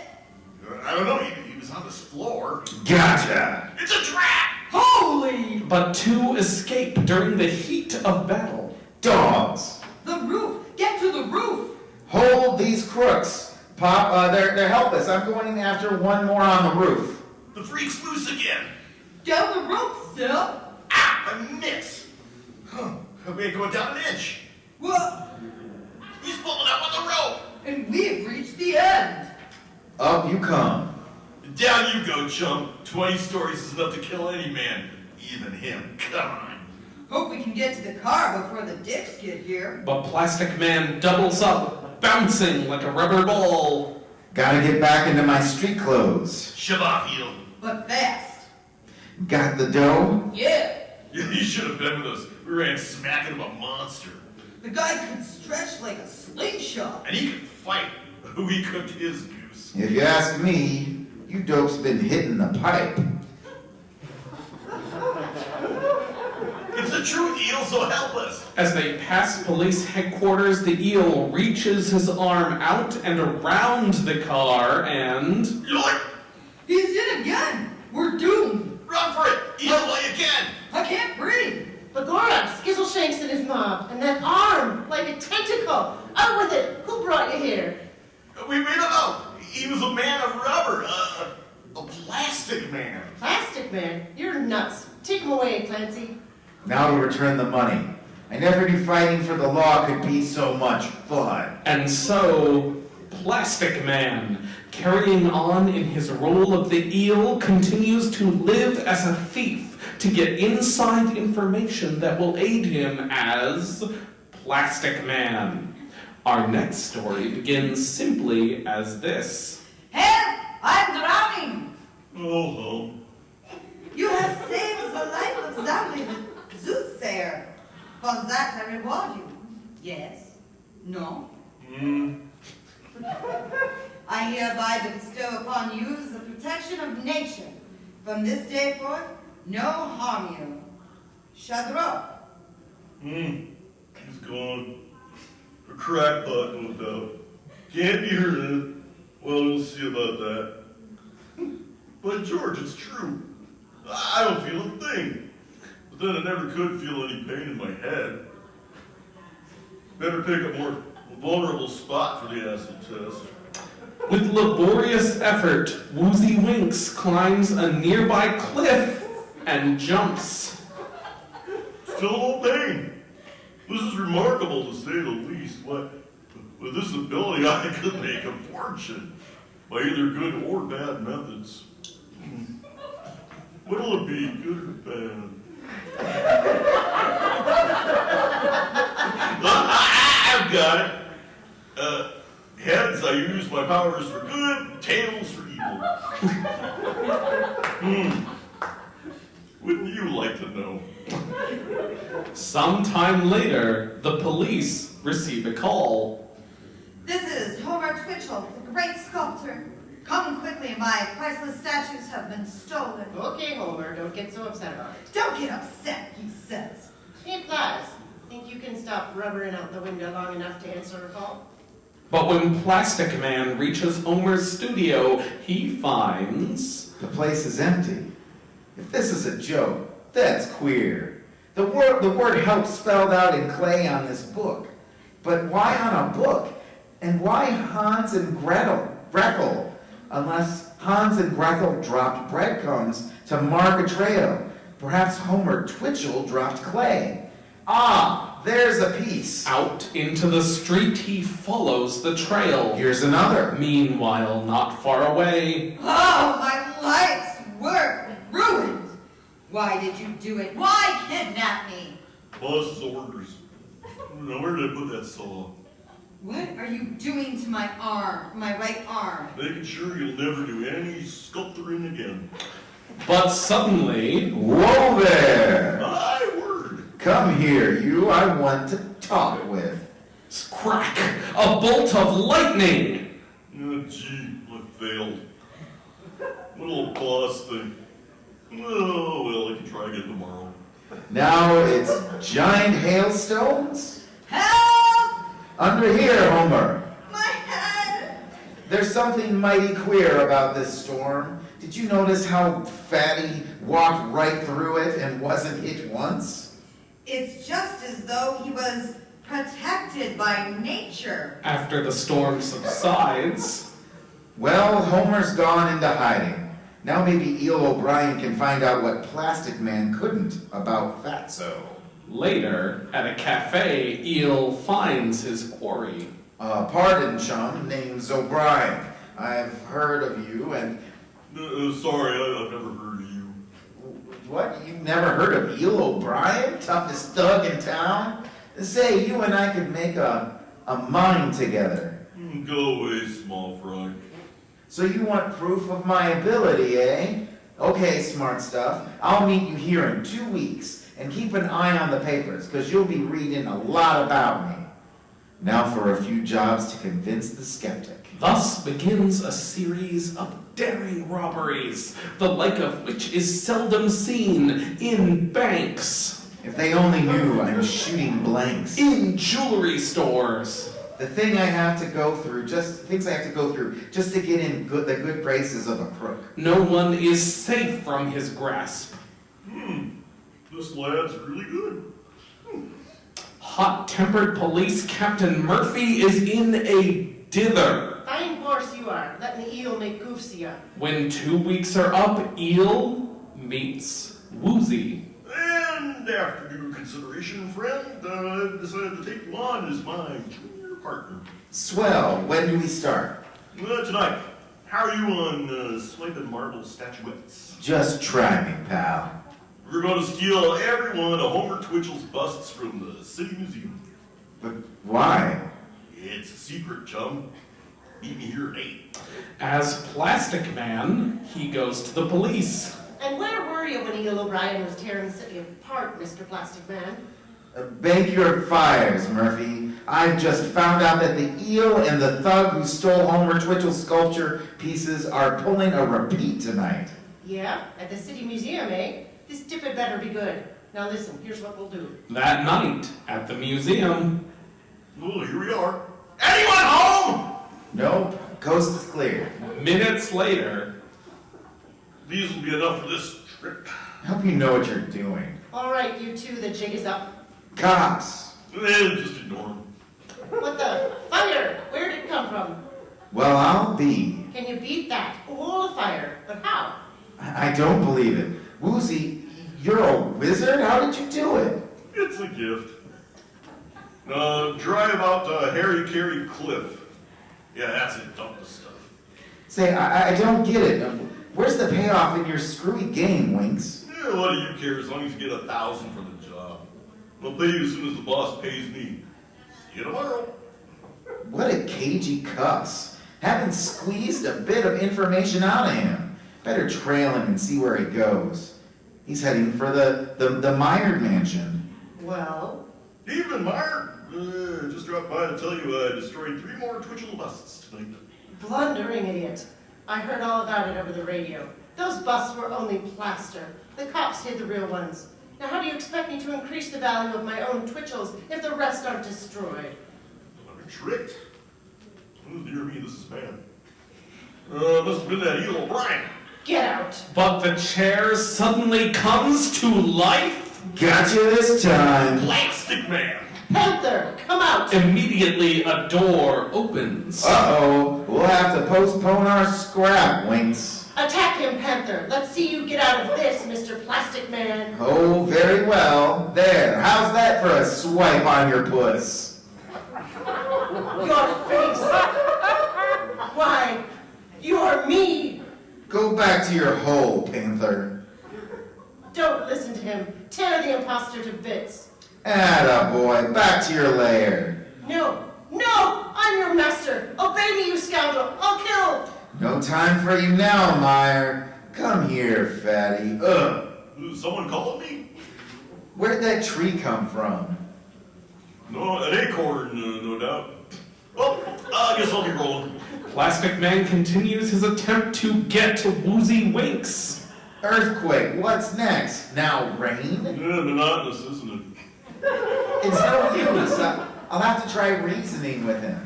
I don't know, he was on this floor. Gotcha. It's a trap! Holy! But two escape during the heat of battle. Dogs. The roof! Get to the roof! Hold these crooks. Pop, they're helpless. I'm going after one more on the roof. The freak's loose again. Down the rope, Sil! Ah, I miss. Huh, we ain't going down an inch. Whoa! He's pulling up on the rope. And we've reached the end! Up you come. Down you go, chump. 20 stories is enough to kill any man. Even him. Come on. Hope we can get to the car before the dicks get here. But Plastic Man doubles up, bouncing like a rubber ball. Gotta get back into my street clothes. Shove off, Eel. But fast. Got the dough? Yeah. You should have been with us. We ran smacking him a monster. The guy could stretch like a slingshot. And he could fight. We cooked his goose. If you ask me, you dopes been hitting the pipe. It's the truth, Eel, so help us. As they pass police headquarters, the eel reaches his arm out and around the car and... You're like, He's in again. We're mob, and that arm, like a tentacle. Out with it. Who brought you here? We made him out. He was a man of rubber, a plastic man. Plastic man? You're nuts. Take him away, Clancy. Now to return the money. I never knew fighting for the law could be so much fun. And so, Plastic Man, carrying on in his role of the eel, continues to live as a thief to get inside information that will aid him as Plastic Man. Our next story begins simply as this. Help! I'm drowning! Oh, You have saved the life of Zamli, the soothsayer. For that I reward you. Yes? No? I hereby bestow upon you the protection of nature. From this day forth, no harm you. Shadro. He's gone. A crackpot, no doubt. Can't be heard of. Well, we'll see about that. But George, it's true. I don't feel a thing. But then I never could feel any pain in my head. Better pick a more vulnerable spot for the acid test. With laborious effort, Woozy Winks climbs a nearby cliff and jumps. Still no pain. This is remarkable to say the least. With this ability, I could make a fortune by either good or bad methods. What'll it be, good or bad? I've got it. Heads, I use my powers for good, tails for evil. Wouldn't you like to know? Sometime later, the police receive a call. This is Homer Twitchell, the great sculptor. Come quickly, my priceless statues have been stolen. Okay, Homer, don't get so upset about it. Don't get upset, he says. Hey, Plas, think you can stop rubbering out the window long enough to answer a call? But when Plastic Man reaches Homer's studio, he finds... The place is empty. If this is a joke, that's queer. The word help spelled out in clay on this book. But why on a book? And why Hans and Gretel? Unless Hans and Gretel dropped breadcrumbs to mark a trail. Perhaps Homer Twitchell dropped clay. Ah, there's a piece. Out into the street, he follows the trail. Here's another. Meanwhile, not far away, Oh, my life's work ruined. Why did you do it? Why kidnap me? Boss's orders. Now, where did I put that saw? What are you doing to my arm, my right arm? Making sure you'll never do any sculpturing again. but suddenly, Whoa there! My word! Come here, you I want to talk with. crack! A bolt of lightning! Oh, gee, I failed. What old boss thing? Oh, well, I can try again tomorrow. Now it's giant hailstones? Help! Under here, Homer. My head! There's something mighty queer about this storm. Did you notice how Fatty walked right through it and wasn't hit once? It's just as though he was protected by nature. After the storm subsides, Well, Homer's gone into hiding. Now maybe Eel O'Brien can find out what Plastic Man couldn't about Fatso. later, at a cafe, Eel finds his quarry. Pardon, chum, name's O'Brien. I've heard of you and... Sorry, I've never heard of you. What? You've never heard of Eel O'Brien? Toughest thug in town? Say, you and I could make a mine together. Go away, small fry. So you want proof of my ability, eh? Okay, smart stuff. I'll meet you here in 2 weeks, and keep an eye on the papers, because you'll be reading a lot about me. Now for a few jobs to convince the skeptic. Thus begins a series of daring robberies, the like of which is seldom seen in banks, If they only knew I'm shooting blanks. in jewelry stores, The things I have to go through just to get in the good graces of a crook. no one is safe from his grasp. This lad's really good. Hot-tempered police Captain Murphy is in a dither. Fine horse you are, letting the eel make goofs of ya. When 2 weeks are up, Eel meets Woozy. And after due consideration, friend, I've decided to take you on as my junior partner. Swell. When do we start? Tonight, how are you on swiping marble statuettes? Just try me, pal. We're going to steal every one of Homer Twitchell's busts from the City Museum. But why? It's a secret, chum. Meet me here at 8. As Plastic Man, he goes to the police. And where were you when Eel O'Brien was tearing the city apart, Mr. Plastic Man? Bake your fires, Murphy. I've just found out that the eel and the thug who stole Homer Twitchell's sculpture pieces are pulling a repeat tonight. Yeah, at the City Museum, eh? This dip had better be good. Now listen, here's what we'll do. That night, at the museum, Well, here we are. Anyone home? Nope, coast is clear. minutes later, These will be enough for this trip. I hope you know what you're doing. All right, you two, the jig is up. Cops. Just ignore them. What the? Fire! Where did it come from? Well, I'll be. Can you beat that? A wall of fire. But how? I don't believe it. Woozy, you're a wizard? How did you do it? It's a gift. Drive out to Harry Carey Cliff. Yeah, that's it. Dump the stuff. Say, I don't get it. Where's the payoff in your screwy game, Winks? Yeah, what do you care as long as you get 1,000 for the job? I'll pay you as soon as the boss pays me. See you tomorrow. What a cagey cuss. Haven't squeezed a bit of information out of him. Better trail him and see where he goes. He's heading for the Meyer mansion. Well, Evening, Meyer. Just dropped by to tell you I destroyed 3 more Twitchell busts tonight. blundering idiot. I heard all about it over the radio. Those busts were only plaster. The cops hid the real ones. Now how do you expect me to increase the value of my own Twitchells if the rest aren't destroyed? I'm tricked. Oh, dear me, this is bad. Must have been that Eel O'Brien. Get out! but the chair suddenly comes to life. Gotcha this time. Plastic Man. Panther, come out! Immediately, a door opens. Uh-oh, we'll have to postpone our scrap, Winks. Attack him, Panther! Let's see you get out of this, Mr. Plastic Man! Oh, very well. There, how's that for a swipe on your puss? Your face! Why, you're me! Go back to your hole, Panther. Don't listen to him. Tear the imposter to bits. Atta boy, back to your lair. No, no! I'm your master! Obey me, you scoundrel! I'll kill! No time for you now, Meyer. Come here, fatty. Ugh. Someone calling me? Where'd that tree come from? No, an acorn, no doubt. Well, I guess I'll be rolling. Plastic Man continues his attempt to get to Woozy Winks. Earthquake, what's next? Now rain? Monotonous, isn't it? It's no use. I'll have to try reasoning with him.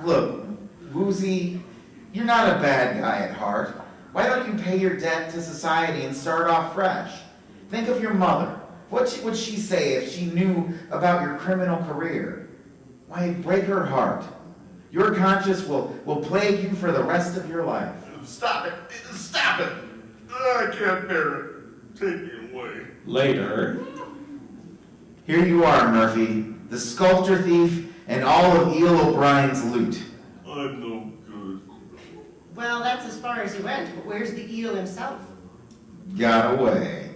Look, Woozy, you're not a bad guy at heart. Why don't you pay your debt to society and start off fresh? Think of your mother. What would she say if she knew about your criminal career? Why, break her heart. Your conscience will plague you for the rest of your life. Stop it! Stop it! I can't bear it. Take me away. Later, Here you are, Murphy, the sculpture thief and all of Eel O'Brien's loot. I'm no good. Well, that's as far as he went, but where's the eel himself? Got away.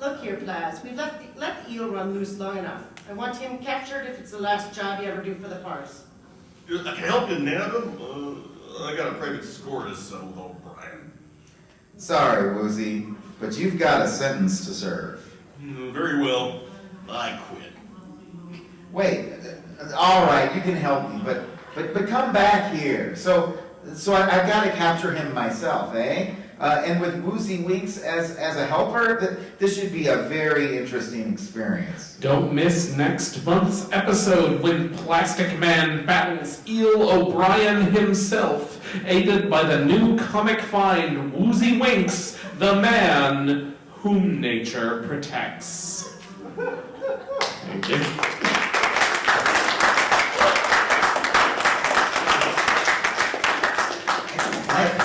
Look here, Plas, we've let the eel run loose long enough. I want him captured if it's the last job you ever do for the farce. I can help you nab him. I got a private score to settle with O'Brien. Sorry, Woozy, but you've got a sentence to serve. Very well. I quit. Wait, all right, you can help me, but come back here. So I've got to capture him myself, eh? And with Woozy Winks as a helper, this should be a very interesting experience. don't miss next month's episode when Plastic Man battles Eel O'Brien himself, aided by the new comic find Woozy Winks, the man whom nature protects. Thank you.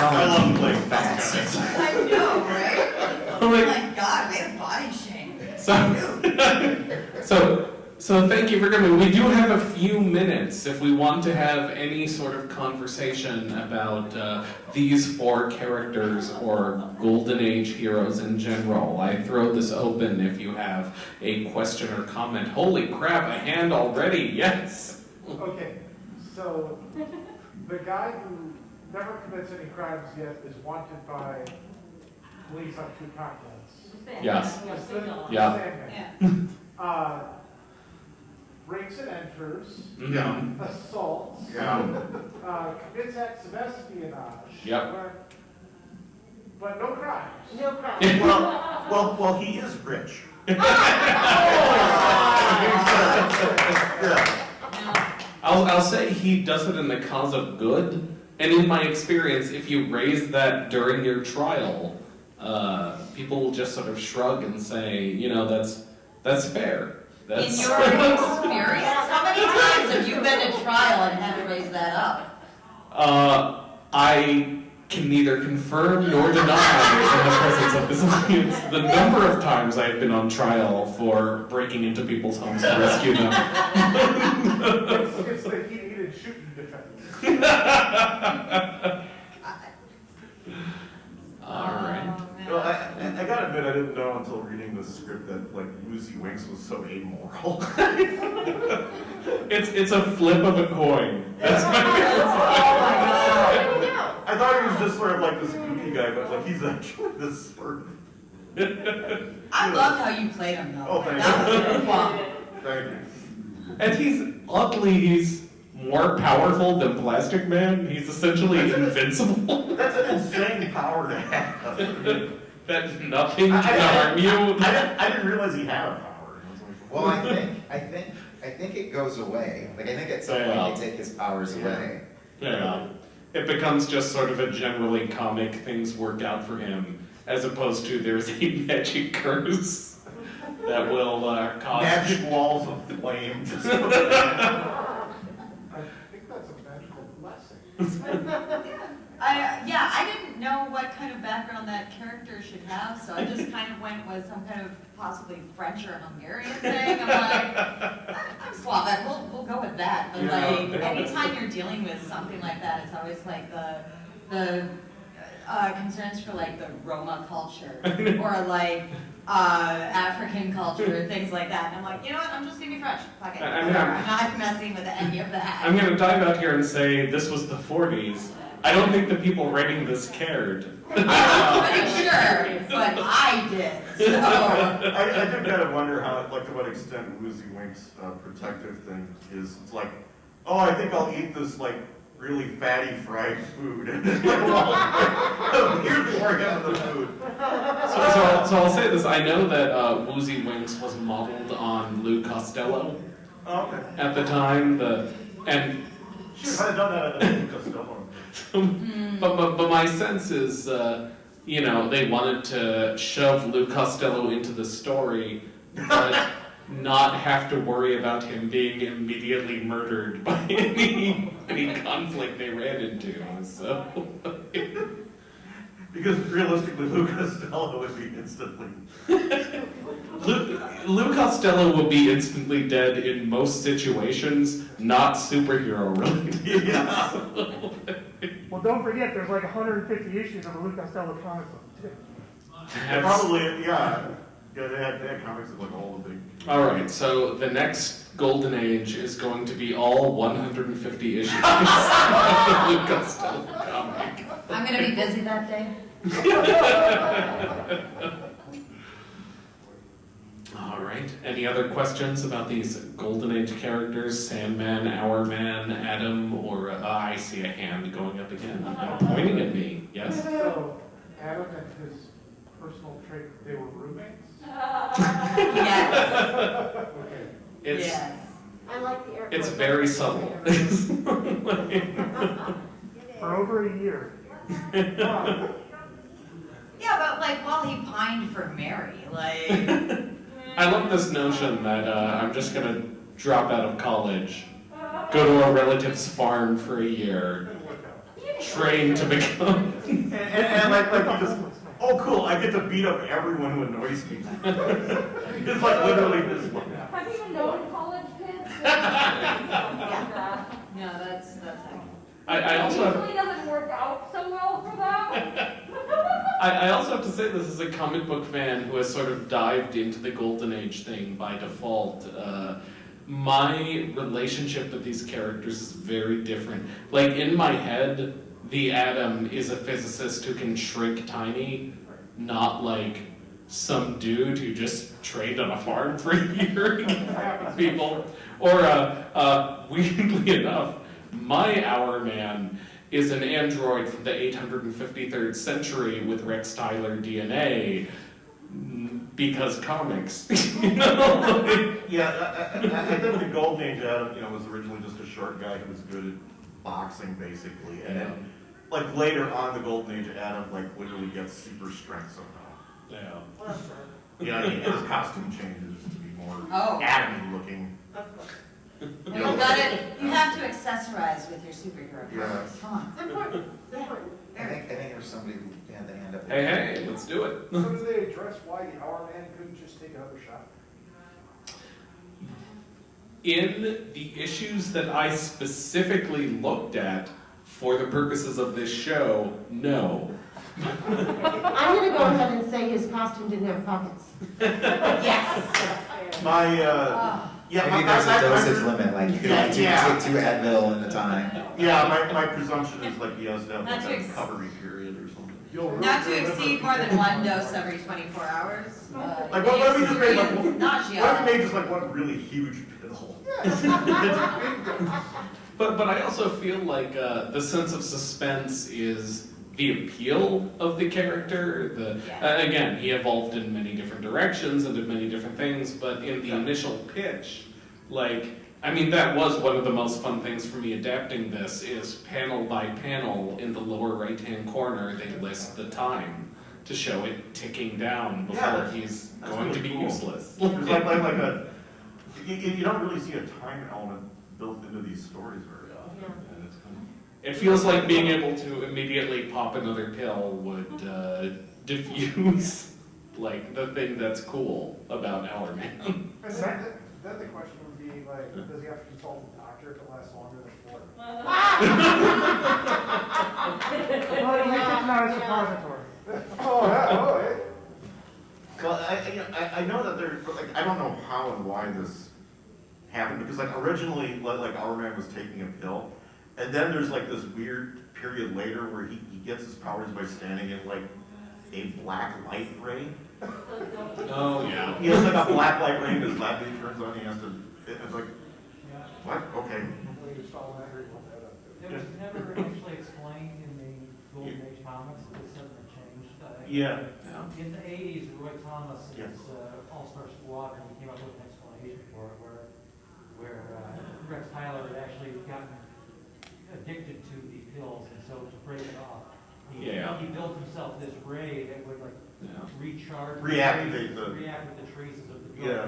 I love playing fast guys. I know, right? Oh Oh my God, way to body shame. So thank you for coming. We do have a few minutes if we want to have any sort of conversation about these four characters or Golden Age heroes in general. I throw this open if you have a question or comment. Holy crap, a hand already, yes. Okay, so the guy who never commits any crimes yet is wanted by police on 2 continents. Yes. It's the Yeah. Sandman. Breaks and enters, Yeah. assaults, Yeah. commits acts of espionage. Yep. But no crimes. No problem. Well, he is rich. I'll say he does it in the cause of good, and in my experience, if you raise that during your trial, people will just sort of shrug and say, you know, that's fair. In your experience, how many times have you been at trial and had to raise that up? I can neither confirm nor deny in the presence of this audience the number of times I've been on trial for breaking into people's homes to rescue them. It's the heated shooting defense. All right. Well, I gotta admit, I didn't know until reading the script that like Woozy Winks was so amoral. It's a flip of a coin. That's my I thought he was just sort of like this goofy guy, but like he's actually this sort of. I love how you played him though. Oh, thank That was really fun. Thank you. And he's more powerful than Plastic Man. He's essentially invincible. That's an insane power to have. That nothing can harm you. I didn't realize he had a power. Well, I think it goes away. Like, I think at some point they take his powers away. Yeah. It becomes just sort of a generally comic things work out for him, as opposed to there's a magic curse that will cause Magic walls of flame. Just I think that's a magical blessing. I didn't know what kind of background that character should have, so I just kind of went with some kind of possibly French or Hungarian thing. I'm like, I'm Slovak, we'll go with that. But like, anytime you're dealing with something like that, it's always like the concerns for like the Roma culture or like African culture, things like that. And I'm like, you know what? I'm just gonna be French. Fuck it. I'm not messing with any of that. I'm gonna dive out here and say this was the 40s. I don't think the people writing this cared. I'm pretty sure, but I did. So. I do kind of wonder how, like, to what extent Woozy Wink's protective thing is. It's like, oh, I think I'll eat this like really fatty fried food, and then like, here's more of the food. So I'll say this. I know that Woozy Winks was modeled on Lou Costello Oh, okay. at the time. Shoot, if I had done that, I'd have been Costello. But my sense is, they wanted to shove Lou Costello into the story, but not have to worry about him being immediately murdered by any conflict they ran into. So. Because realistically, Lou Costello would be instantly. Lou Costello will be instantly dead in most situations, not superhero related. Yeah. Well, don't forget, there's like 150 issues of a Lou Costello comic book, too. Probably, yeah. Yeah, they had comics of like all the big. All right, so the next golden age is going to be all 150 issues of the Lou Costello comic. I'm gonna be busy that day. All right. Any other questions about these golden age characters? Sandman, Hourman, Adam, or I see a hand going up again and pointing at me. Yes. So, Adam and his personal trait, they were roommates? Yes. Okay. It's Yes. I like the air. it's very subtle. For over a year. Yeah, but like while he pined for Mary, like I love this notion that I'm just gonna drop out of college, go to a relative's farm for a year, train to become. And like you just, oh cool, I get to beat up everyone who annoys me. It's like literally this one. Have you even known college kids? No, that's how. I also have. Usually doesn't work out so well for them. I also have to say this as a comic book fan who has sort of dived into the Golden Age thing by default. My relationship with these characters is very different. Like, in my head, the Atom is a physicist who can shrink tiny, not like some dude who just trained on a farm for a year against people. Or, weirdly enough, my Hour Man is an android from the 853rd century with Rex Tyler DNA, because comics, you know? Yeah, I think the Golden Age Atom, was originally just a short guy who was good at boxing, basically. And then, like, later on, the Golden Age Atom, like, literally gets super strength somehow. Yeah. Yeah, and his costume changes to be more Oh. atomy looking. Well, you got it. You have to accessorize with your superhero Yeah. powers. Come on. It's important, it's important. I think there's somebody who had the hand up. Hey, let's do it. So do they address why the Hour Man couldn't just take another shot? In the issues that I specifically looked at for the purposes of this show, no. I'm gonna go ahead and say his costume didn't have pockets. Yes. My, Maybe there's a dosage limit, like you can only take 2 Advil in the time. Yeah, my presumption is like he has to have Not like to a ex- recovery period or something. Not to exceed more than one dose every 24 hours. Like, what if we just made, like, experience what if nausea. we made just like one really huge pill? But I also feel like the sense of suspense is the appeal of the character. Again, he evolved in many different directions and did many different things, but in the initial pitch, that was one of the most fun things for me adapting this, is panel by panel in the lower right-hand corner, they list the time to show it ticking down before he's going to be cool. useless. There's you don't really see a time element built into these stories very often. And it's kind It feels like being able to immediately pop another pill would diffuse the thing that's cool about Hour Man. And then the question would be, like, does he have to consult a doctor if it lasts longer than 4? Well, at least it's not a suppository. Oh, yeah, Well, I know that I don't know how and why this happened, because originally, Hour Man was taking a pill, and then there's this weird period later where he gets his powers by standing in a black light ray. Oh, yeah. He has a black light ray, and his lab beam turns on, he has to, it's like, what? Okay. It was never actually explained in the Golden Age comics. It was something that changed. Yeah. In the 80s, Roy Thomas and Yes. his All-Star Squadron came up with an explanation for it where Rex Tyler had actually gotten addicted to the pills, and so to break it off, he built himself this ray that would recharge, Reactivate react with the traces of the pill. Yeah.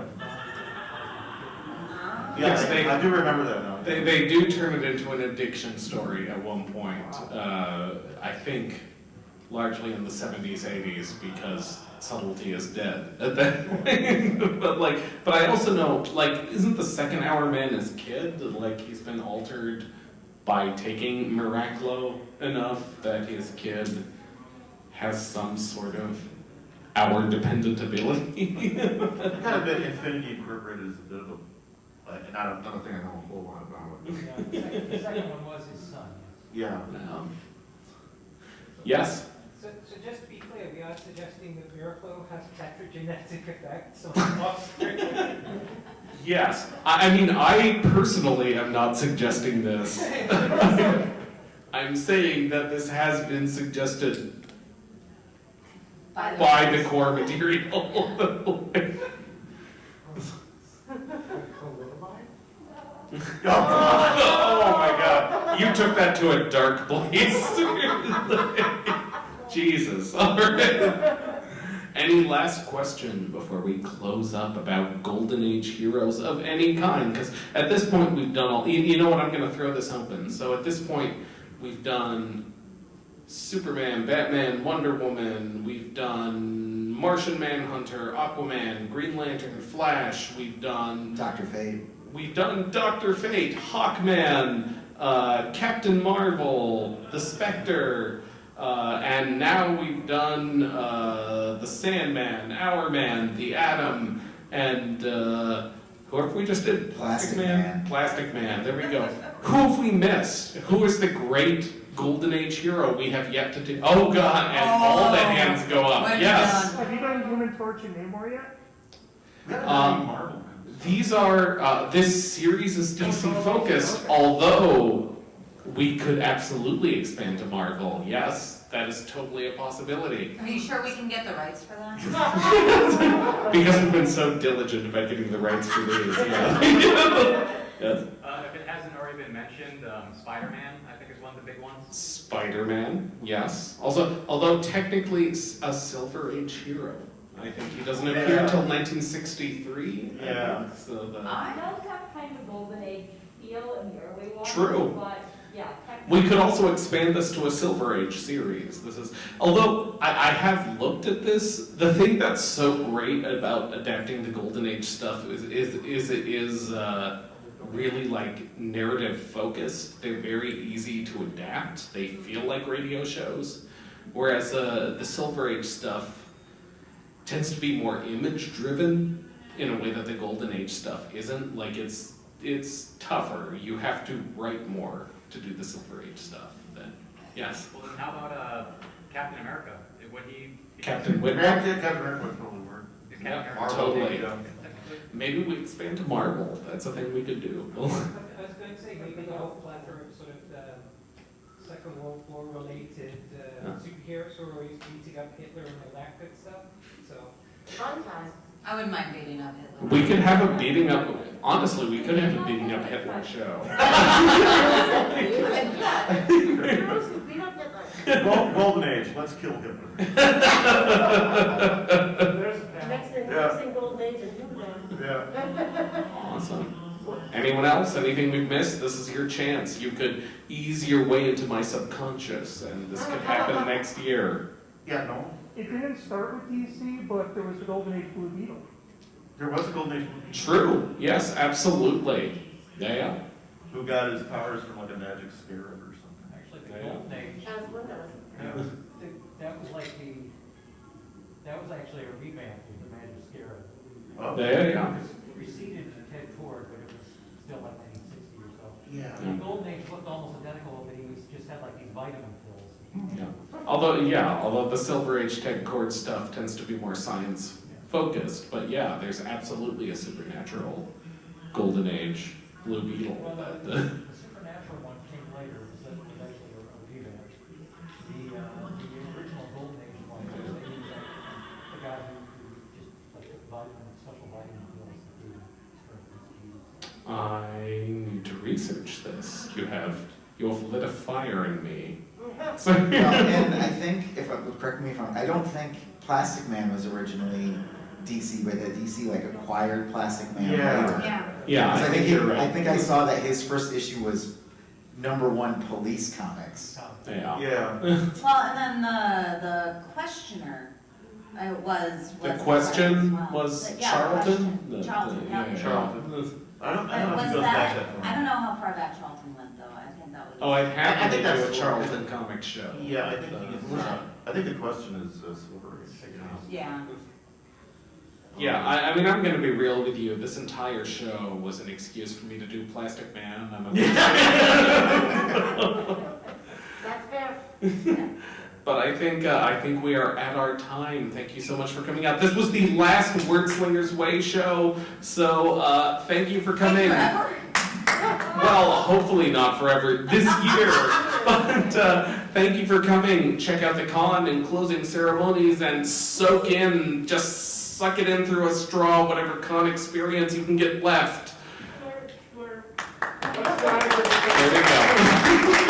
Yes, I do remember that now. They do turn it into an addiction story at one point. I think largely in the 70s, 80s, because subtlety is dead at that point. but I also know, isn't the second Hour Man his kid? He's been altered by taking Miraclo enough that his kid has some sort of hour-dependent ability. Kind of been Infinity Incorporated is a bit of another thing I know a whole lot about. Yeah, the second one was his son. Yeah. Yes? So just to be clear, we are suggesting that Miraclo has better genetic effects on Yes. I personally am not suggesting this. I'm saying that this has been suggested by the core material. Oh my God. You took that to a dark place. Jesus. All right. Any last question before we close up about Golden Age heroes of any kind? Because at this point we've done all, you know what, I'm going to throw this open. So at this point we've done Superman, Batman, Wonder Woman, we've done Martian Manhunter, Aquaman, Green Lantern, Flash, we've done Dr. Fate. We've done Dr. Fate, Hawkman, Captain Marvel, The Spectre, and now we've done the Sandman, Hourman, the Atom, and whoever we just did? Plastic Man. Plastic Man, there we go. Who have we missed? Who is the great Golden Age hero we have yet to do? Oh God, and all the hands go up. Well Yes. Have you done Human Torch and Namor yet? Marvel. These are, this series is DC focused, although we could absolutely expand to Marvel. Yes, that is totally a possibility. Are you sure we can get the rights for that? Because we've been so diligent about getting the rights for these. Yeah. Yes. If it hasn't already been mentioned, Spider-Man, I think, is one of the big ones. Spider-Man, yes. Also, although technically a Silver Age hero. I think he doesn't appear until 1963. Yeah. So the... It does have kind of a Golden Age feel in the early ones. True. But, yeah. We could also expand this to a Silver Age series. This is, although I have looked at this, the thing that's so great about adapting the Golden Age stuff is it is really like narrative focused. They're very easy to adapt. They feel like radio shows, whereas the Silver Age stuff tends to be more image driven in a way that the Golden Age stuff isn't. Like it's tougher. You have to write more to do the Silver Age stuff. Then yes. Well, then how about Captain America? Would he? Captain Whitmer. Captain America would totally work. Yeah, Marvel, totally. yeah. Maybe we expand to Marvel. That's a thing we could do. I was going to say, maybe the whole platform of sort of Second World War related superheroes who were beating up Hitler and all that good stuff. So, Fun time. I wouldn't mind beating up Hitler. We could have a beating up. Honestly, we could have a beating up Hitler show. Heroes who beat up Hitler. Golden Age, let's kill Hitler. There's a Next in Golden Age and Human. Yeah. Awesome. Anyone else? Anything we've missed? This is your chance. You could ease your way into my subconscious, and this could happen next year. Yeah, no. It didn't start with DC, but there was the Golden Age Blue Beetle. There was a Golden Age True. Yes, absolutely. Yeah. who got his powers from like a magic scarab or something. Actually, the Golden Age. As one does. That was like that was actually a revamp of the Magic Scarab. Oh. Yeah. It was preceded in Ted Ford, but it was still like 1960 or so. Yeah. The Golden Age looked almost identical, but he just had like these vitamin pills. Yeah. Although the Silver Age Ted Cord stuff tends to be more science focused, but yeah, there's absolutely a supernatural Golden Age Blue Beetle. Well, But, the supernatural one came later. It was actually a revamp. The original Golden Age one was the guy who just like took special vitamin pills to do certain. I need to research this. You have lit a fire in me. Well, and I think, correct me if I'm, I don't think Plastic Man was originally DC, but that DC like acquired Plastic Man later. Yeah, Because I think you're right. I think I saw that his first issue was #1 Police Comics. Yeah. Yeah. Well, and then the questioner was The as question well. was Yeah, Charlton? question. Charlton, yeah. Charlton. I don't know if Was he goes that, back that far. I don't know how far back Charlton went though, I think that was. Oh, I'd I happily think do that's a Charlton comic show. Yeah, I think I think the question is Silver Age. Yeah. Yeah, I mean, I'm going to be real with you. This entire show was an excuse for me to do Plastic Man. That's fair. But I think we are at our time. Thank you so much for coming out. This was the last Wordslinger's Way show, so thank you for coming. Forever? Well, hopefully not forever this year, but thank you for coming. Check out the con and closing ceremonies and soak in, just suck it in through a straw, whatever con experience you can get left. There we go.